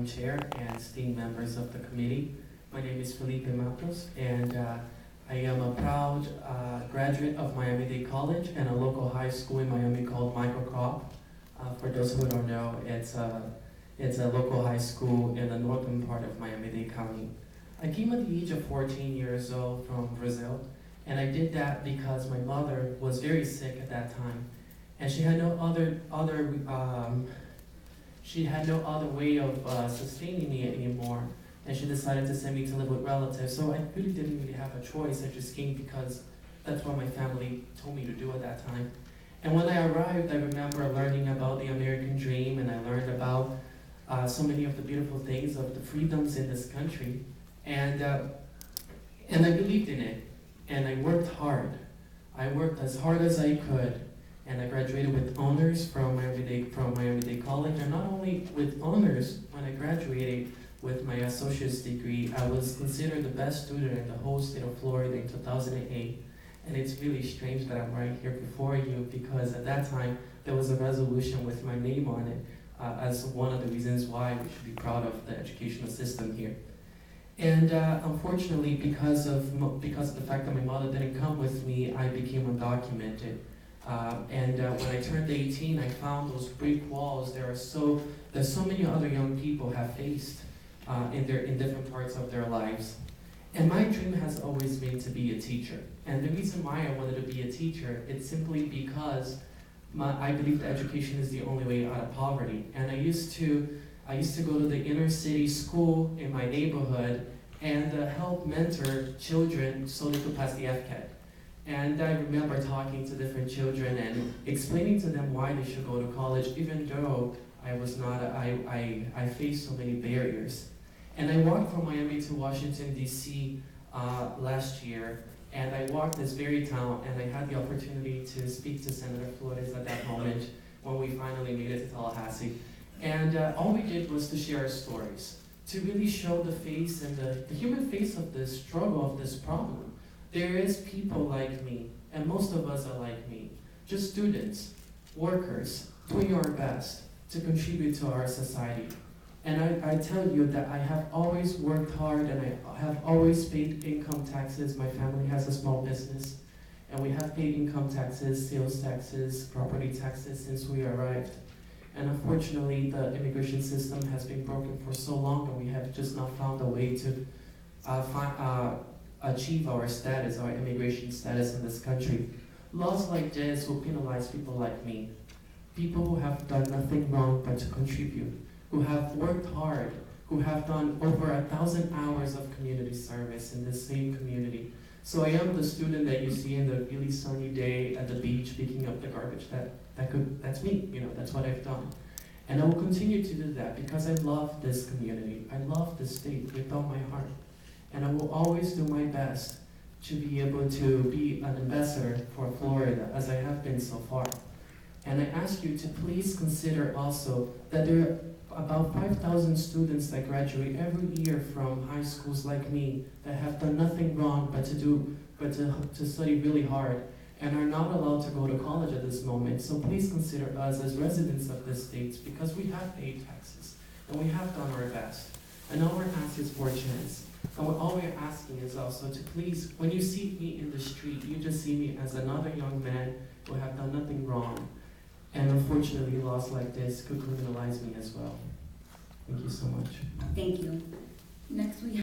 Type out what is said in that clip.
Chair and esteemed members of the committee. My name is Felipe Matos, and I am a proud graduate of Miami-Dade College and a local high school in Miami called Microcrop. For those who don't know, it's a local high school in the northern part of Miami-Dade County. I came at the age of 14 years old from Brazil, and I did that because my mother was very sick at that time, and she had no other way of sustaining me anymore, and she decided to send me to live with relatives. So I really didn't really have a choice. I just came because that's what my family told me to do at that time. And when I arrived, I remember learning about the American dream, and I learned about so many of the beautiful things of the freedoms in this country. And I believed in it, and I worked hard. I worked as hard as I could. And I graduated with honors from Miami-Dade College. And not only with honors, when I graduated with my associate's degree, I was considered the best student in the whole state of Florida in 2008. And it's really strange that I'm right here before you, because at that time, there was a resolution with my name on it as one of the reasons why we should be proud of the educational system here. And unfortunately, because of the fact that my mother didn't come with me, I became undocumented. When I turned 18, I found those brick walls that so many other young people have faced in different parts of their lives. And my dream has always been to be a teacher. And the reason why I wanted to be a teacher, it's simply because I believe that education is the only way out of poverty. And I used to go to the inner city school in my neighborhood and help mentor children so they could pass the FCAT. And I remember talking to different children and explaining to them why they should go to college, even though I faced so many barriers. And I walked from Miami to Washington, D.C. Last year, and I walked this very town, and I had the opportunity to speak to Senator Flores at that moment when we finally made it to Tallahassee. And all we did was to share our stories, to really show the face and the human face of this struggle, of this problem. There is people like me, and most of us are like me, just students, workers, doing our best to contribute to our society. And I tell you that I have always worked hard, and I have always paid income taxes. My family has a small business, and we have paid income taxes, sales taxes, property taxes since we arrived. And unfortunately, the immigration system has been broken for so long, and we have just not found a way to achieve our status, our immigration status in this country. Laws like this will penalize people like me, people who have done nothing wrong but to contribute, who have worked hard, who have done over 1,000 hours of community service in this same community. So I am the student that you see in the really sunny day at the beach picking up the garbage. That's me, that's what I've done. And I will continue to do that because I love this community. I love this state with all my heart. And I will always do my best to be able to be an ambassador for Florida, as I have been so far. And I ask you to please consider also that there are about 5,000 students that graduate every year from high schools like me that have done nothing wrong but to study really hard and are not allowed to go to college at this moment. So please consider us as residents of this state, because we have paid taxes and we have done our best. And all we're asking is for a chance. And all we're asking is also to please, when you see me in the street, you just see me as another young man who have done nothing wrong. And unfortunately, laws like this could criminalize me as well. Thank you so much. Thank you. Next we have